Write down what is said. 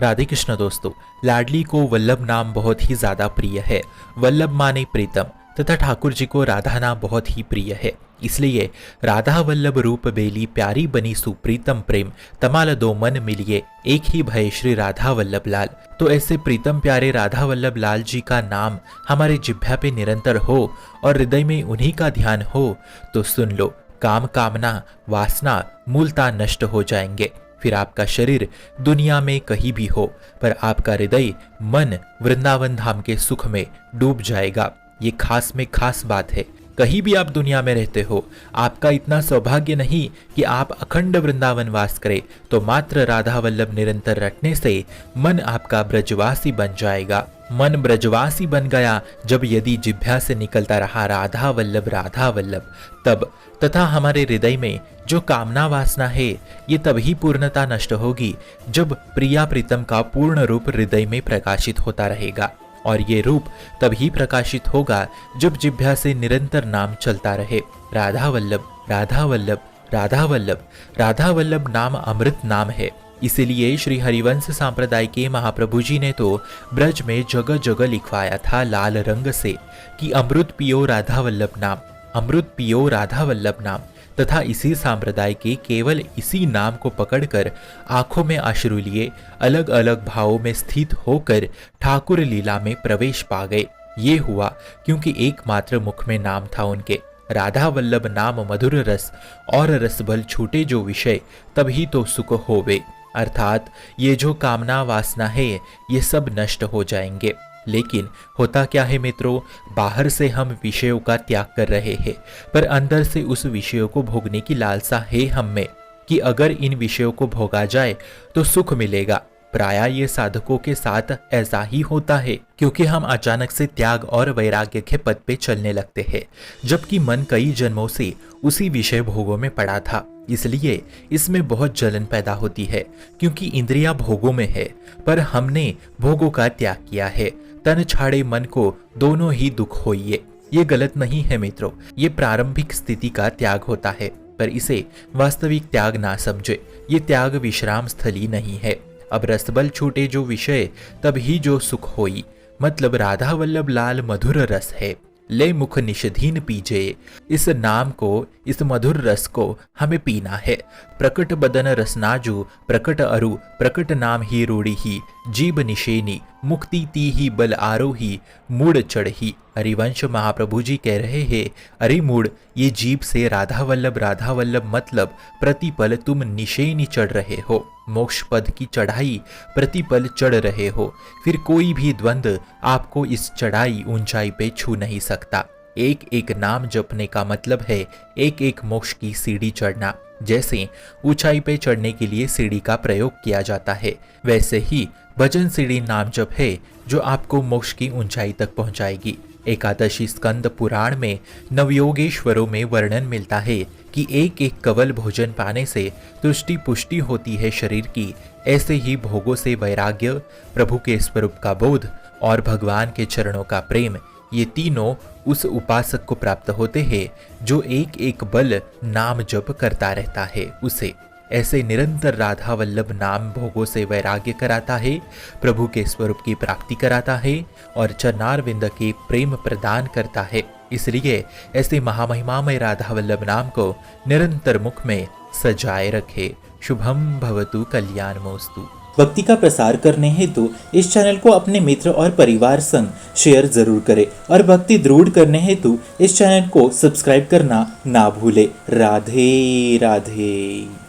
राधे कृष्ण दोस्तों, लाडली को वल्लभ नाम बहुत ही ज्यादा प्रिय है। वल्लभ माने प्रीतम तथा ठाकुर जी को राधा नाम बहुत ही प्रिय है। इसलिए राधा वल्लभ रूप बेली प्यारी बनी सुप्रीतम प्रेम तमाल दो मन मिलिए एक ही भय श्री राधा वल्लभ लाल। तो ऐसे प्रीतम प्यारे राधा वल्लभ लाल जी का नाम हमारे जिह्वा पे निरंतर हो और हृदय में उन्हीं का ध्यान हो तो सुन लो, काम कामना वासना मूलता नष्ट हो जाएंगे। फिर आपका शरीर दुनिया में कहीं भी हो पर आपका हृदय मन वृंदावन धाम के सुख में डूब जाएगा। ये खास में खास बात है। कहीं भी आप दुनिया में रहते हो, आपका इतना सौभाग्य नहीं कि आप अखंड वृंदावन वास करें, तो मात्र राधा वल्लभ निरंतर रटने से मन आपका ब्रजवासी बन जाएगा। मन ब्रजवासी बन गया जब यदि जिह्वा से निकलता रहा राधा वल्लभ तब तथा हमारे हृदय में जो कामना वासना है ये तभी पूर्णता नष्ट होगी जब प्रिया प्रीतम का पूर्ण रूप हृदय में प्रकाशित होता रहेगा। और ये रूप तभी प्रकाशित होगा जब जिह्वा से निरंतर नाम चलता रहे, राधा वल्लभ राधा वल्लभ राधा वल्लभ। राधा वल्लभ नाम अमृत नाम है। इसीलिए श्री हरिवंश संप्रदाय के महाप्रभु जी ने तो ब्रज में जगह जगह लिखवाया था लाल रंग से कि अमृत पियो राधा वल्लभ नाम, अमृत पियो राधा वल्लभ नाम। तथा इसी संप्रदाय के केवल इसी नाम को पकड़कर आंखों में अश्रु लिए अलग अलग भावों में स्थित होकर ठाकुर लीला में प्रवेश पा गए। ये हुआ क्योंकि एकमात्र मुख में नाम था उनके, राधा वल्लभ नाम मधुर रस और रसबल छूटे जो विषय तभी तो सुख होवे। अर्थात ये जो कामना वासना है ये सब नष्ट हो जाएंगे। लेकिन होता क्या है मित्रों, बाहर से हम विषयों का त्याग कर रहे हैं पर अंदर से उस विषयों को भोगने की लालसा है हम में कि अगर इन विषयों को भोगा जाए तो सुख मिलेगा। प्रायः ये साधकों के साथ ऐसा ही होता है क्योंकि हम अचानक से त्याग और वैराग्य के पद पे चलने लगते हैं जबकि मन कई जन्मों से उसी विषय भोगों में पड़ा था। इसलिए इसमें बहुत जलन पैदा होती है क्योंकि इंद्रियां भोगों में है पर हमने भोगों का त्याग किया है। तन छाड़े मन को दोनों ही दुख होइए। ये गलत नहीं है मित्रों, ये प्रारंभिक स्थिति का त्याग होता है पर इसे वास्तविक त्याग ना समझे। ये त्याग विश्राम स्थली नहीं है। अब रसबल छूटे जो विषय तभी जो सुख होई, मतलब राधा वल्लभ लाल मधुर रस है। ले मुख निषधीन पीजे, इस नाम को, इस मधुर रस को हमें पीना है। प्रकट बदन रसनाजू प्रकट अरु प्रकट नाम ही रूढ़ी ही जीव निशेनी मुक्ति ती ही बल आरोही मूड चढ़ी। हरिवंश महाप्रभु जी कह रहे हैं, अरे मूड, ये जीव से राधा वल्लभ मतलब प्रतिपल तुम निशेनी चढ़ रहे हो, मोक्ष पद की चढ़ाई प्रतिपल चढ़ रहे हो। फिर कोई भी द्वंद्व आपको इस चढ़ाई ऊंचाई पे छू नहीं सकता। एक एक नाम जपने का मतलब है एक एक मोक्ष की सीढ़ी चढ़ना। जैसे ऊंचाई पे चढ़ने के लिए सीढ़ी का प्रयोग किया जाता है, वैसे ही भजन सीढ़ी नाम जप है जो आपको मोक्ष की ऊंचाई तक पहुंचाएगी। एकादशी स्कंद पुराण में नवयोगेश्वरों में वर्णन मिलता है कि एक एक कवल भोजन पाने से तुष्टि पुष्टि होती है शरीर की। ऐसे ही भोगों से वैराग्य, प्रभु के स्वरूप का बोध और भगवान के चरणों का प्रेम, ये तीनों उस उपासक को प्राप्त होते हैं जो एक एक बल नाम जप करता रहता है उसे। ऐसे निरंतर राधा वल्लभ नाम भोगों से वैराग्य कराता है, प्रभु के स्वरूप की प्राप्ति कराता है और चरणारविंद के प्रेम प्रदान करता है। इसलिए ऐसे महामहिमामय राधा वल्लभ नाम को निरंतर मुख में सजाए रखे। शुभम भवतु कल्याणमोस्तु। भक्ति का प्रसार करने हेतु इस चैनल को अपने मित्र और परिवार संग शेयर जरूर करें और भक्ति दृढ़ करने हेतु इस चैनल को सब्सक्राइब करना ना भूले। राधे राधे।